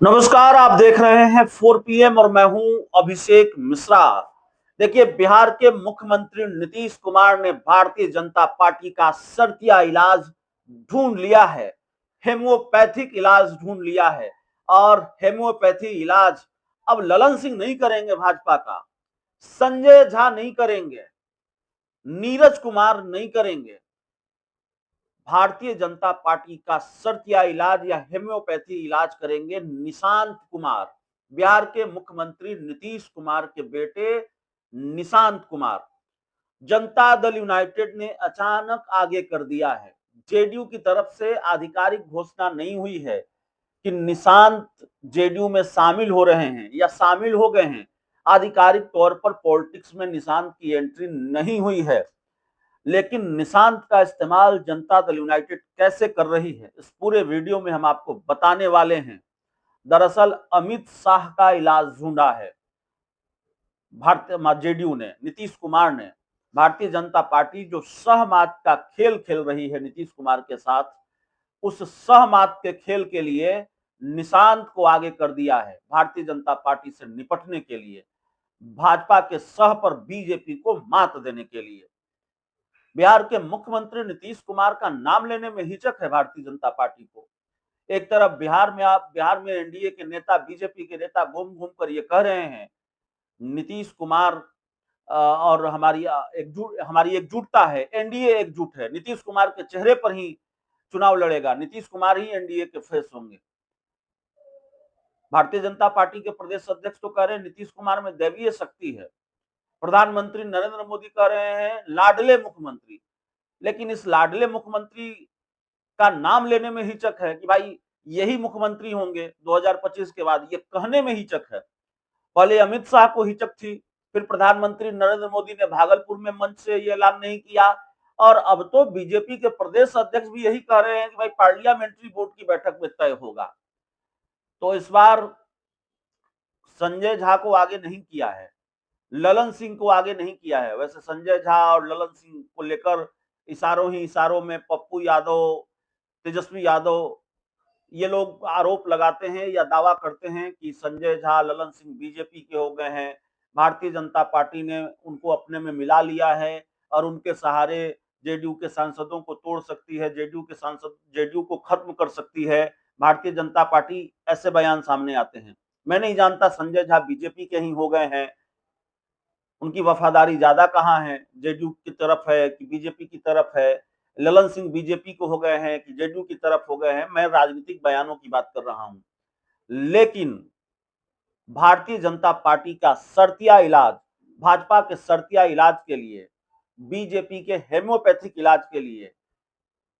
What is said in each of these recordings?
नमस्कार, आप देख रहे हैं 4 पीएम और मैं हूं अभिषेक मिश्रा। देखिए, बिहार के मुख्यमंत्री नीतीश कुमार ने भारतीय जनता पार्टी का शर्तिया इलाज ढूंढ लिया है। हेम्योपैथिक इलाज ढूंढ लिया है और हेम्योपैथी इलाज अब ललन सिंह नहीं करेंगे, भाजपा का संजय झा नहीं करेंगे, नीरज कुमार नहीं करेंगे। भारतीय जनता पार्टी का शर्तिया इलाज या हेम्योपैथी इलाज करेंगे निशांत कुमार, बिहार के मुख्यमंत्री नीतीश कुमार के बेटे निशांत कुमार। जनता दल यूनाइटेड ने अचानक आगे कर दिया है। जेडीयू की तरफ से आधिकारिक घोषणा नहीं हुई है कि निशांत जेडीयू में शामिल हो रहे हैं या शामिल हो गए हैं। आधिकारिक तौर पर पॉलिटिक्स में निशांत की एंट्री नहीं हुई है, लेकिन निशांत का इस्तेमाल जनता दल यूनाइटेड कैसे कर रही है, इस पूरे वीडियो में हम आपको बताने वाले हैं। दरअसल अमित शाह का इलाज ढूंढा है भारतीय जेडीयू ने, नीतीश कुमार ने। भारतीय जनता पार्टी जो सहमात का खेल खेल रही है नीतीश कुमार के साथ, उस सहमात के खेल के लिए निशांत को आगे कर दिया है भारतीय जनता पार्टी से निपटने के लिए, भाजपा के सह पर बीजेपी को मात देने के लिए। बिहार के मुख्यमंत्री नीतीश कुमार का नाम लेने में हिचक है भारतीय जनता पार्टी को। एक तरफ बिहार में एनडीए के नेता, बीजेपी के नेता घूम घूम कर ये कह रहे हैं नीतीश कुमार और हमारी एकजुटता है, एनडीए एकजुट है, नीतीश कुमार के चेहरे पर ही चुनाव लड़ेगा, नीतीश कुमार ही एनडीए के फेस होंगे। भारतीय जनता पार्टी के प्रदेश अध्यक्ष तो कह रहे हैं नीतीश कुमार में दैवीय शक्ति है। प्रधानमंत्री नरेंद्र मोदी कह रहे हैं लाडले मुख्यमंत्री। लेकिन इस लाडले मुख्यमंत्री का नाम लेने में हिचक है कि भाई यही मुख्यमंत्री होंगे 2025 के बाद, ये कहने में हिचक है। पहले अमित शाह को हिचक थी, फिर प्रधानमंत्री नरेंद्र मोदी ने भागलपुर में मंच से ये ऐलान नहीं किया, और अब तो बीजेपी के प्रदेश अध्यक्ष भी यही कह रहे हैं कि भाई पार्लियामेंट्री बोर्ड की बैठक में तय होगा। तो इस बार संजय झा को आगे नहीं किया है, ललन सिंह को आगे नहीं किया है। वैसे संजय झा और ललन सिंह को लेकर इशारों ही इशारों में पप्पू यादव, तेजस्वी यादव, ये लोग आरोप लगाते हैं या दावा करते हैं कि संजय झा, ललन सिंह बीजेपी के हो गए हैं, भारतीय जनता पार्टी ने उनको अपने में मिला लिया है और उनके सहारे जेडीयू के सांसदों को तोड़ सकती है, जेडीयू को खत्म कर सकती है भारतीय जनता पार्टी। ऐसे बयान सामने आते हैं। मैं नहीं जानता संजय झा बीजेपी के ही हो गए हैं, उनकी वफादारी ज्यादा कहाँ है, जेडीयू की तरफ है कि बीजेपी की तरफ है, ललन सिंह बीजेपी को हो गए हैं कि जेडीयू की तरफ हो गए हैं। मैं राजनीतिक बयानों की बात कर रहा हूं। लेकिन भारतीय जनता पार्टी का शर्तिया इलाज, भाजपा के शर्तिया इलाज के लिए, बीजेपी के हेम्योपैथिक इलाज के लिए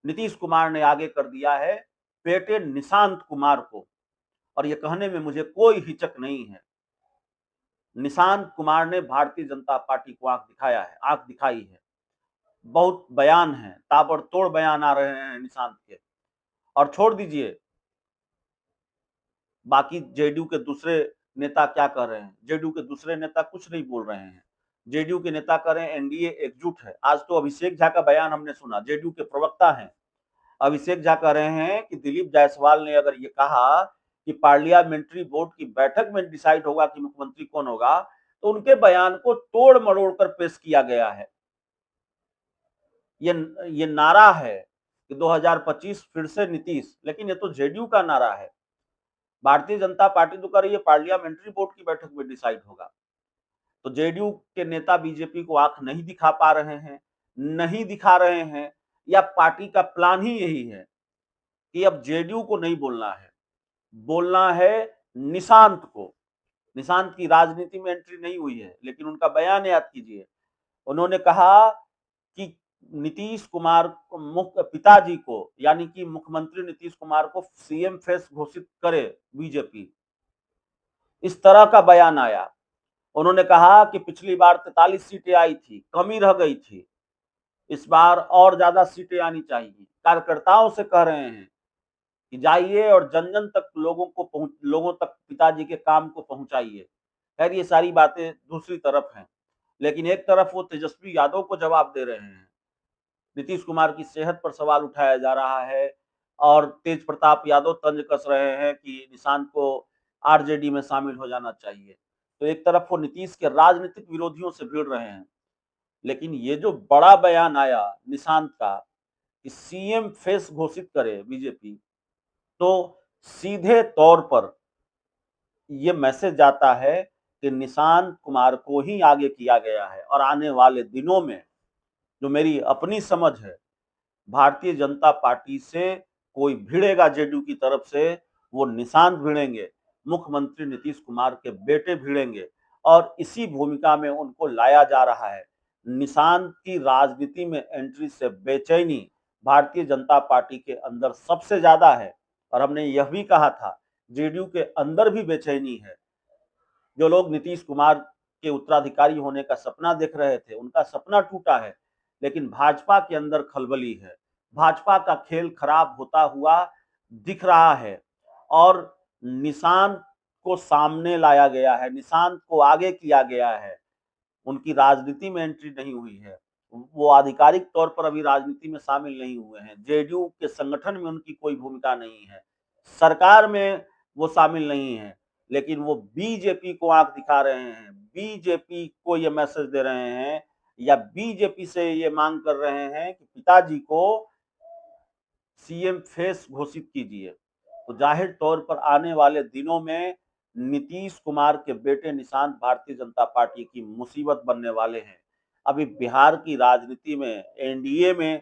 नीतीश कुमार ने आगे कर दिया है बेटे निशांत कुमार को। और यह कहने में मुझे कोई हिचक नहीं है, निशांत कुमार ने भारतीय जनता पार्टी को आंख दिखाया है, आंख दिखाई है। बहुत बयान है, ताबड़तोड़ बयान आ रहे हैं निशांत के। और छोड़ दीजिए बाकी जेडीयू के दूसरे नेता क्या कह रहे हैं, जेडीयू के दूसरे नेता कुछ नहीं बोल रहे हैं। जेडीयू के नेता कह रहे हैं एनडीए एकजुट है। आज तो अभिषेक झा का बयान हमने सुना, जेडीयू के प्रवक्ता हैं अभिषेक झा, कह रहे हैं कि दिलीप जायसवाल ने अगर ये कहा कि पार्लियामेंट्री बोर्ड की बैठक में डिसाइड होगा कि मुख्यमंत्री कौन होगा, तो उनके बयान को तोड़ मरोड़ कर पेश किया गया है। ये ये नारा है कि 2025 फिर से नीतीश, लेकिन ये तो जेडीयू का नारा है। भारतीय जनता पार्टी तो कह रही है पार्लियामेंट्री बोर्ड की बैठक में डिसाइड होगा। तो जेडीयू के नेता बीजेपी को आंख नहीं दिखा पा रहे हैं, नहीं दिखा रहे हैं, या पार्टी का प्लान ही यही है कि अब जेडीयू को नहीं बोलना है, बोलना है निशांत को। निशांत की राजनीति में एंट्री नहीं हुई है, लेकिन उनका बयान याद कीजिए। उन्होंने कहा कि नीतीश कुमार को, मुख्य पिताजी को, यानी कि मुख्यमंत्री नीतीश कुमार को सीएम फेस घोषित करे बीजेपी, इस तरह का बयान आया। उन्होंने कहा कि पिछली बार 43 सीटें आई थी, कमी रह गई थी, इस बार और ज्यादा सीटें आनी चाहिए। कार्यकर्ताओं से कह रहे हैं कि जाइए और जन जन तक लोगों तक पिताजी के काम को पहुंचाइए। खैर ये सारी बातें दूसरी तरफ हैं, लेकिन एक तरफ वो तेजस्वी यादव को जवाब दे रहे हैं। नीतीश कुमार की सेहत पर सवाल उठाया जा रहा है, और तेज प्रताप यादव तंज कस रहे हैं कि निशांत को आरजेडी में शामिल हो जाना चाहिए। तो एक तरफ वो नीतीश के राजनीतिक विरोधियों से भिड़ रहे हैं, लेकिन ये जो बड़ा बयान आया निशांत का कि सीएम फेस घोषित करे बीजेपी, तो सीधे तौर पर ये मैसेज जाता है कि निशांत कुमार को ही आगे किया गया है और आने वाले दिनों में जो मेरी अपनी समझ है, भारतीय जनता पार्टी से कोई भिड़ेगा जेडीयू की तरफ से, वो निशांत भिड़ेंगे, मुख्यमंत्री नीतीश कुमार के बेटे भिड़ेंगे और इसी भूमिका में उनको लाया जा रहा है। निशांत की राजनीति में एंट्री से बेचैनी भारतीय जनता पार्टी के अंदर सबसे ज्यादा है और हमने यह भी कहा था जेडीयू के अंदर भी बेचैनी है। जो लोग नीतीश कुमार के उत्तराधिकारी होने का सपना देख रहे थे, उनका सपना टूटा है, लेकिन भाजपा के अंदर खलबली है। भाजपा का खेल खराब होता हुआ दिख रहा है और निशांत को सामने लाया गया है, निशांत को आगे किया गया है। उनकी राजनीति में एंट्री नहीं हुई है, वो आधिकारिक तौर पर अभी राजनीति में शामिल नहीं हुए हैं, जेडीयू के संगठन में उनकी कोई भूमिका नहीं है, सरकार में वो शामिल नहीं है, लेकिन वो बीजेपी को आंख दिखा रहे हैं, बीजेपी को ये मैसेज दे रहे हैं या बीजेपी से ये मांग कर रहे हैं कि पिताजी को सीएम फेस घोषित कीजिए। तो जाहिर तौर पर आने वाले दिनों में नीतीश कुमार के बेटे निशांत भारतीय जनता पार्टी की मुसीबत बनने वाले हैं। अभी बिहार की राजनीति में एनडीए में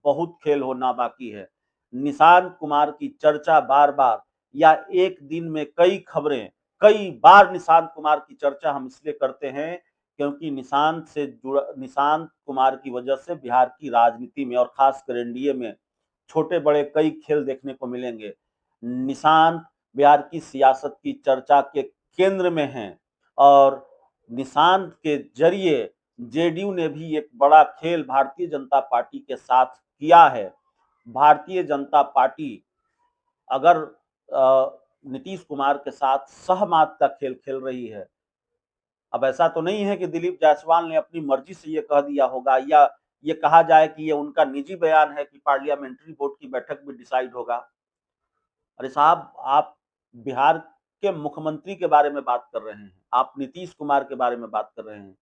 बहुत खेल होना बाकी है। निशांत कुमार की चर्चा बार बार या एक दिन में कई खबरें, कई बार निशांत कुमार की चर्चा हम इसलिए करते हैं क्योंकि निशांत कुमार की वजह से बिहार की राजनीति में और खासकर एनडीए में छोटे बड़े कई खेल देखने को मिलेंगे। निशांत बिहार की सियासत की चर्चा के केंद्र में हैं और निशांत के जरिए जेडीयू ने भी एक बड़ा खेल भारतीय जनता पार्टी के साथ किया है। भारतीय जनता पार्टी अगर नीतीश कुमार के साथ सहमत का खेल खेल रही है, अब ऐसा तो नहीं है कि दिलीप जायसवाल ने अपनी मर्जी से ये कह दिया होगा या ये कहा जाए कि ये उनका निजी बयान है कि पार्लियामेंट्री बोर्ड की बैठक में डिसाइड होगा। अरे साहब, आप बिहार के मुख्यमंत्री के बारे में बात कर रहे हैं, आप नीतीश कुमार के बारे में बात कर रहे हैं।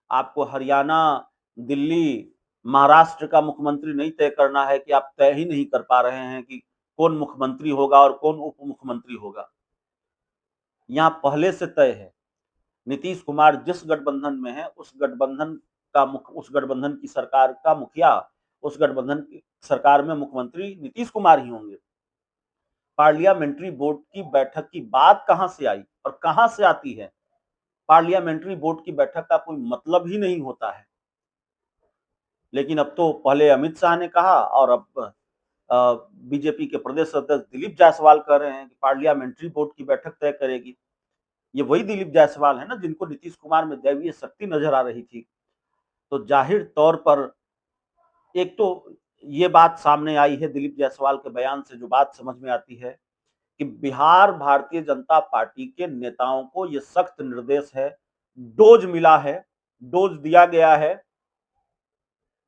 आपको हरियाणा, दिल्ली, महाराष्ट्र का मुख्यमंत्री नहीं तय करना है कि आप तय ही नहीं कर पा रहे हैं कि कौन मुख्यमंत्री होगा और कौन उप मुख्यमंत्री होगा। यहाँ पहले से तय है, नीतीश कुमार जिस गठबंधन में है उस गठबंधन की सरकार का मुखिया, उस गठबंधन की सरकार में मुख्यमंत्री नीतीश कुमार ही होंगे। पार्लियामेंट्री बोर्ड की बैठक की बात कहां से आई और कहां से आती है? पार्लियामेंट्री बोर्ड की बैठक का कोई मतलब ही नहीं होता है। लेकिन अब तो पहले अमित शाह ने कहा और अब बीजेपी के प्रदेश अध्यक्ष दिलीप जायसवाल कह रहे हैं कि पार्लियामेंट्री बोर्ड की बैठक तय करेगी। ये वही दिलीप जायसवाल है ना जिनको नीतीश कुमार में दैवीय शक्ति नजर आ रही थी। तो जाहिर तौर पर एक तो ये बात सामने आई है दिलीप जायसवाल के बयान से, जो बात समझ में आती है कि बिहार भारतीय जनता पार्टी के नेताओं को ये सख्त निर्देश है, डोज मिला है, डोज दिया गया है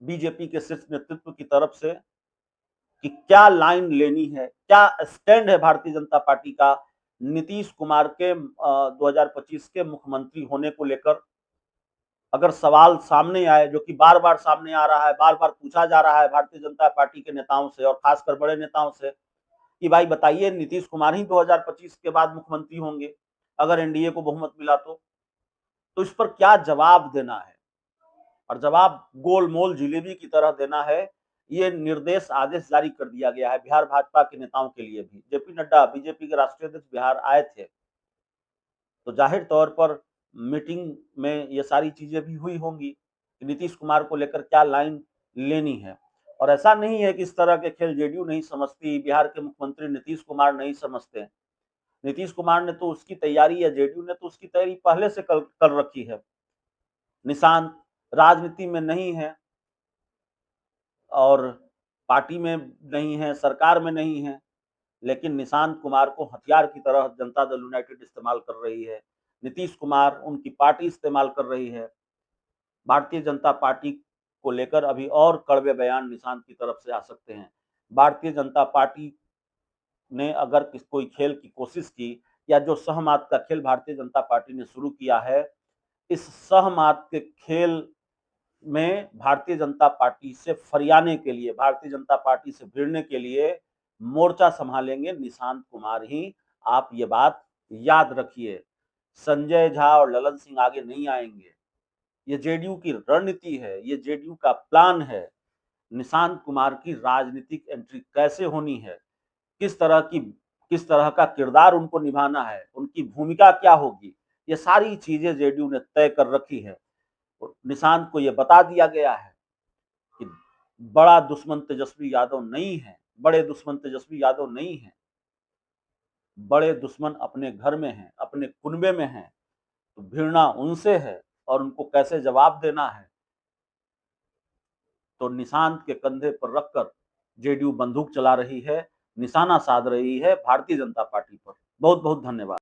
बीजेपी के शीर्ष नेतृत्व की तरफ से कि क्या लाइन लेनी है, क्या स्टैंड है भारतीय जनता पार्टी का नीतीश कुमार के 2025 के मुख्यमंत्री होने को लेकर। अगर सवाल सामने आए, जो कि बार बार सामने आ रहा है, बार बार पूछा जा रहा है भारतीय जनता पार्टी के नेताओं से और खासकर बड़े नेताओं से कि भाई बताइए नीतीश कुमार ही 2025 के बाद मुख्यमंत्री होंगे अगर एनडीए को बहुमत मिला तो इस पर क्या जवाब देना है? और जवाब गोलमोल जिलेबी की तरह देना है। ये निर्देश आदेश जारी कर दिया गया है बिहार भाजपा के नेताओं के लिए भी। जेपी नड्डा बीजेपी के राष्ट्रीय अध्यक्ष बिहार आए थे, तो जाहिर तौर पर मीटिंग में ये सारी चीजें भी हुई होंगी कि नीतीश कुमार को लेकर क्या लाइन लेनी है। और ऐसा नहीं है कि इस तरह के खेल जेडीयू नहीं समझती, बिहार के मुख्यमंत्री नीतीश कुमार नहीं समझते। नीतीश कुमार ने तो उसकी तैयारी या जेडीयू ने तो उसकी तैयारी पहले से कर रखी है। निशांत राजनीति में नहीं है और पार्टी में नहीं है, सरकार में नहीं है, लेकिन निशांत कुमार को हथियार की तरह जनता दल यूनाइटेड इस्तेमाल कर रही है, नीतीश कुमार उनकी पार्टी इस्तेमाल कर रही है। भारतीय जनता पार्टी को लेकर अभी और कड़वे बयान निशांत की तरफ से आ सकते हैं। भारतीय जनता पार्टी ने अगर कोई खेल की कोशिश की, या जो सहमात का खेल भारतीय जनता पार्टी ने शुरू किया है, इस सहमात के खेल में भारतीय जनता पार्टी से फरियाने के लिए, भारतीय जनता पार्टी से भिड़ने के लिए मोर्चा संभालेंगे निशांत कुमार ही। आप ये बात याद रखिए। संजय झा और ललन सिंह आगे नहीं आएंगे। ये जेडीयू की रणनीति है, ये जेडीयू का प्लान है। निशांत कुमार की राजनीतिक एंट्री कैसे होनी है, किस तरह का किरदार उनको निभाना है, उनकी भूमिका क्या होगी, ये सारी चीजें जेडीयू ने तय कर रखी है। निशांत को यह बता दिया गया है कि बड़ा दुश्मन तेजस्वी यादव नहीं है, बड़े दुश्मन तेजस्वी यादव नहीं है, बड़े दुश्मन अपने घर में हैं, अपने कुनबे में हैं। तो भिड़ना उनसे है और उनको कैसे जवाब देना है, तो निशांत के कंधे पर रखकर जेडीयू बंदूक चला रही है, निशाना साध रही है भारतीय जनता पार्टी पर। बहुत बहुत धन्यवाद।